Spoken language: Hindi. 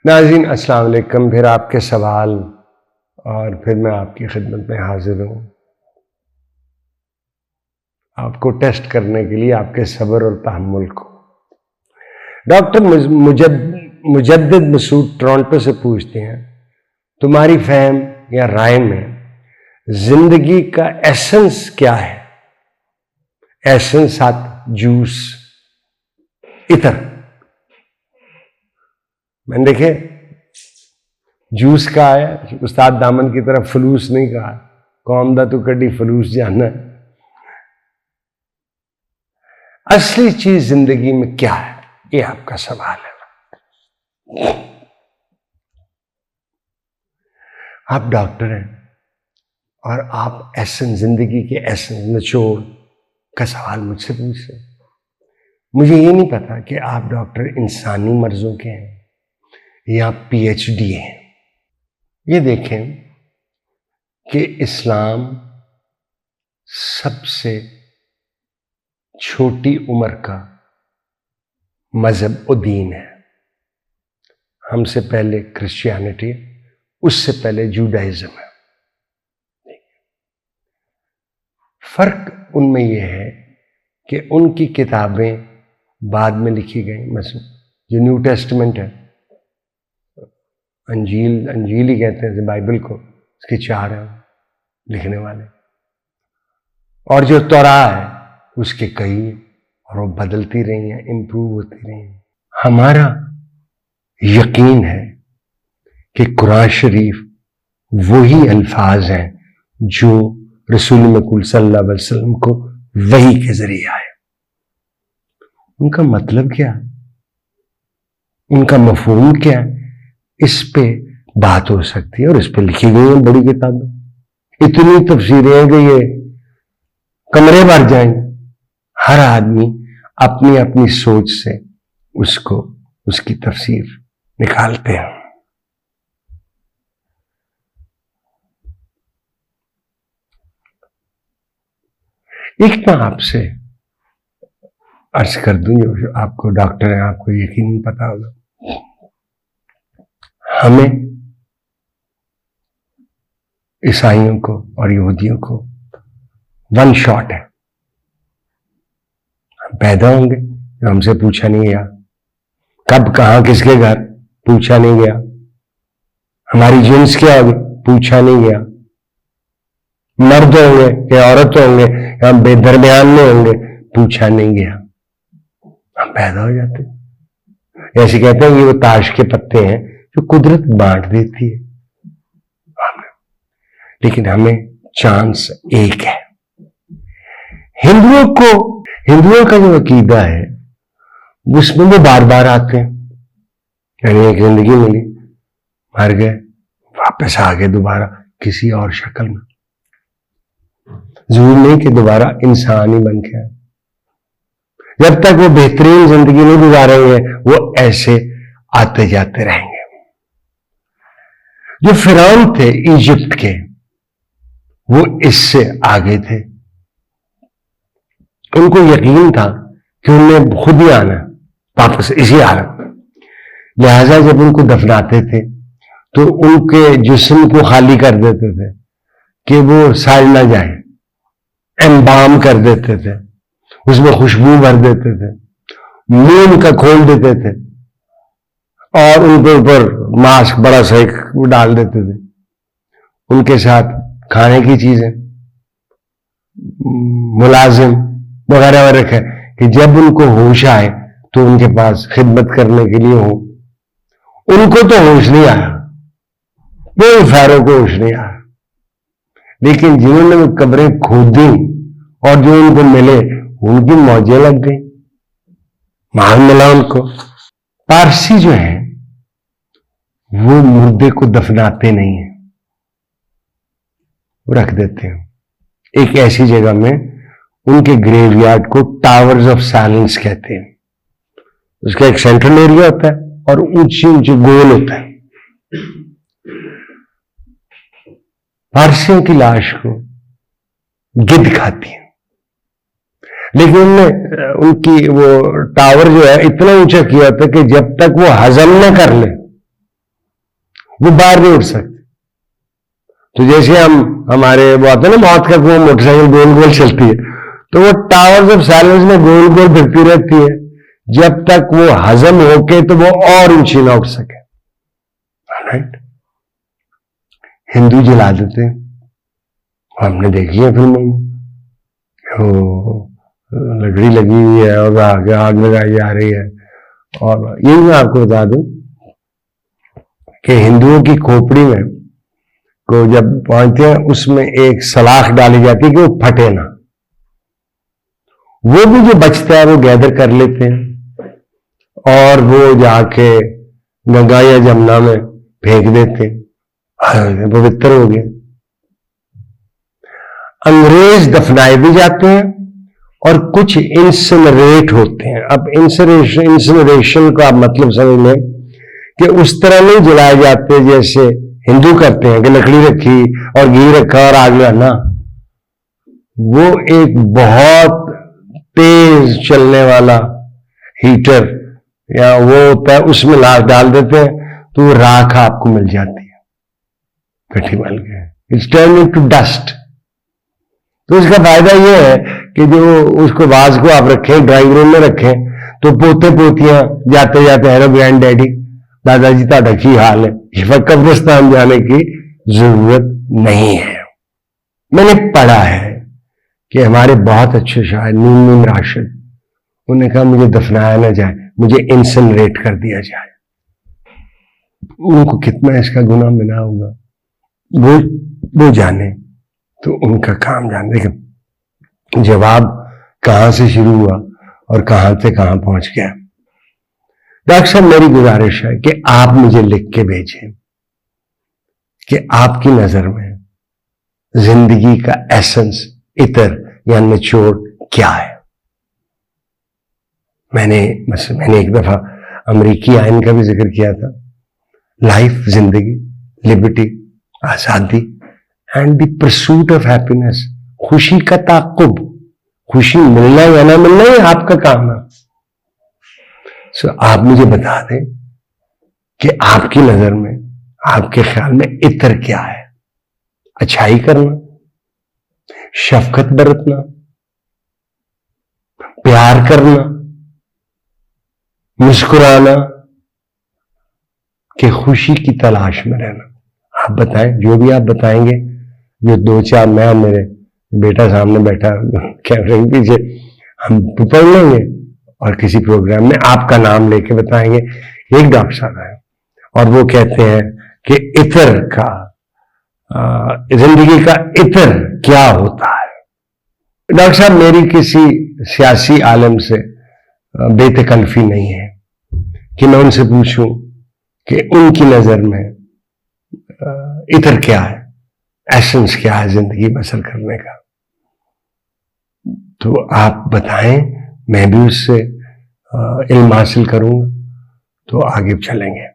नाज़रीन अस्सलाम वालेकुम। फिर आपके सवाल और फिर मैं आपकी खिदमत में हाजिर हूँ आपको टेस्ट करने के लिए, आपके सब्र और तहम्मुल को। डॉक्टर मुजद्दिद मसूद टोरंटो से पूछते हैं, तुम्हारी फहम या राय में जिंदगी का एसेंस क्या है? एसेंस साथ जूस इतर। मैंने देखे जूस कहा है, उस्ताद दामन की तरफ फलूस नहीं कहा। कौम दा तू कड्डी फलूस जाना। असली चीज जिंदगी में क्या है, ये आपका सवाल है। आप डॉक्टर हैं और आप एसेंस, जिंदगी के एसेंस, निचोड़ का सवाल मुझसे पूछ रहे। मुझे ये नहीं पता कि आप डॉक्टर इंसानी मर्जों के हैं या पीएचडी हैं। ये देखें कि इस्लाम सबसे छोटी उम्र का मजहब और दीन है। हमसे पहले क्रिश्चियनिटी, उससे पहले जूडाइज्म है। फर्क उनमें यह है कि उनकी किताबें बाद में लिखी गई। मतलब जो न्यू टेस्टमेंट है, अंजील ही कहते हैं बाइबल को, इसके 4 हैं लिखने वाले, और जो तौरा है उसके कई, और वो बदलती रही हैं, इंप्रूव होती रही हैं। हमारा यकीन है कि कुरान शरीफ वही अल्फाज हैं जो रसूल मकबूल सल्लल्लाहु अलैहि वसल्लम को वही के जरिए आए। उनका मतलब क्या है, उनका मफहूम क्या है, इस पे बात हो सकती है और इस पे लिखी गई है बड़ी किताबें। इतनी तफसीरें हैं कि ये कमरे भर जाएंगे। हर आदमी अपनी अपनी सोच से उसको, उसकी तफसीर निकालते हैं। एक मैं आपसे अर्ज कर दूं, जो आपको डॉक्टर है, आपको यकीन पता होगा, हमें ईसाइयों को और यहूदियों को वन शॉट है। हम पैदा होंगे, हमसे पूछा नहीं गया, कब कहां किसके घर पूछा नहीं गया, हमारी जिन्स क्या होगी पूछा नहीं गया, मर्द होंगे या औरत होंगे या बेदरमियान में होंगे पूछा नहीं गया। हम पैदा हो जाते हैं। ऐसे कहते हैं ये वो ताश के पत्ते हैं जो कुदरत बांट देती है, लेकिन हमें चांस एक है। हिंदुओं का जो अकीदा है उसमें वो बार बार आते हैं। यानी एक जिंदगी मिली, मर गए, वापस आ गए दोबारा किसी और शक्ल में। जरूरी नहीं कि दोबारा इंसान ही बन के आए। जब तक वो बेहतरीन जिंदगी नहीं गुजारेंगे, वो ऐसे आते जाते रहेंगे। जो फिरौन थे इजिप्ट के, वो इससे आगे थे। उनको यकीन था कि उन्हें खुद ही आना वापस इसी हालत में। लिहाजा जब उनको दफनाते थे तो उनके जिस्म को खाली कर देते थे कि वो सड़ ना जाए, एम्बाम कर देते थे, उसमें खुशबू भर देते थे, मुंह उनका खोल देते थे और उनके ऊपर मास्क बड़ा सा डाल देते थे। उनके साथ खाने की चीजें, मुलाजिम वगैरह रखे कि जब उनको होश आए तो उनके पास खिदमत करने के लिए हो। उनको तो होश नहीं आया, कोई फैरों को होश नहीं आया, लेकिन जिन्होंने वो कब्रें खोदी और जो उनको मिले उनकी मौजें लग गई, माल मिला उनको। पारसी जो है वो मुर्दे को दफनाते नहीं है, वो रख देते हैं एक ऐसी जगह में। उनके ग्रेवयार्ड को टावर्स ऑफ साइलेंस कहते हैं। उसका एक सेंट्रल एरिया होता है और ऊंची ऊंची गोल होता है। पारसियों की लाश को गिद्ध खाती है, लेकिन उनने उनकी वो टावर जो है इतना ऊंचा किया था कि जब तक वो हजम न कर ले वो बाहर नहीं उठ सकते। तो जैसे हमारे वो आते हैं ना मौत का कुआं, मोटरसाइकिल गोल गोल चलती है, तो वो टावर्स ऑफ साइलेंस में गोल गोल फिरती रहती है जब तक वो हजम होके तो वो और ऊंची ना उठ सके। राइट? हिंदू जला देते हैं, हमने देखी है फिल्मों में, लकड़ी लगी हुई है और आगे आग लगाई जा रही है। और यही मैं आपको बता दूं कि हिंदुओं की खोपड़ी में को जब पहुंचते हैं उसमें एक सलाख डाली जाती है कि वो फटे ना। वो भी जो बचता है वो गैदर कर लेते हैं और वो जाके गंगा या जमुना में फेंक देते, पवित्र हो गए। अंग्रेज दफनाए भी जाते हैं और कुछ इंसिनरेट होते हैं। अब इंसिनरेशन का मतलब समझ लें कि उस तरह नहीं जलाए जाते जैसे हिंदू करते हैं कि लकड़ी रखी और घी रखा और आग लगाना। वो एक बहुत तेज चलने वाला हीटर या वो होता है, उसमें लाश डाल देते हैं तो राख आपको मिल जाती है, कठी मल के, इट्स टर्न इनटू डस्ट। तो इसका फायदा यह है कि जो उसको वाज को आप रखें, ड्राइंग रूम में रखें, तो पोते पोतियां जाते जाते हेलो ग्रैंड डैडी, दादाजी ताड़ा की हाल है, कब्रिस्तान जाने की जरूरत नहीं है। मैंने पढ़ा है कि हमारे बहुत अच्छे शायर नीम राशिद, उन्होंने कहा मुझे दफनाया ना जाए, मुझे इंसिनरेट कर दिया जाए। उनको कितना इसका गुनाह मिला होगा वो जाने, तो उनका काम जाने। लेकिन जवाब कहां से शुरू हुआ और कहां से कहां पहुंच गया। डॉक्टर साहब मेरी गुजारिश है कि आप मुझे लिख के भेजें कि आपकी नजर में जिंदगी का एसेंस, इतर या निचोड़ क्या है। मैंने एक दफा अमेरिकी आइन का भी जिक्र किया था, लाइफ, जिंदगी, लिबर्टी, आजादी and the pursuit of happiness, खुशी का ताक़ुब, खुशी मिलना या ना मिलना ही आपका काम है। सो आप मुझे बता दें कि आपकी नजर में, आपके ख्याल में इतर क्या है। अच्छाई करना, शफकत बरतना, प्यार करना, मुस्कुराना, कि खुशी की तलाश में रहना। आप बताएं, जो भी आप बताएंगे, जो दो चार, मैं और मेरे बेटा सामने बैठा कैमरे के पीछे, हम पढ़ लेंगे और किसी प्रोग्राम में आपका नाम लेके बताएंगे। एक डॉक्टर साहब है और वो कहते हैं कि इतर का, जिंदगी का इतर क्या होता है। डॉक्टर साहब मेरी किसी सियासी आलम से बेतकल्फी नहीं है कि मैं उनसे पूछूं कि उनकी नजर में इतर क्या है, एसेंस क्या है जिंदगी बसर करने का। तो आप बताएं, मैं भी उससे इल्म हासिल करूंगा, तो आगे चलेंगे।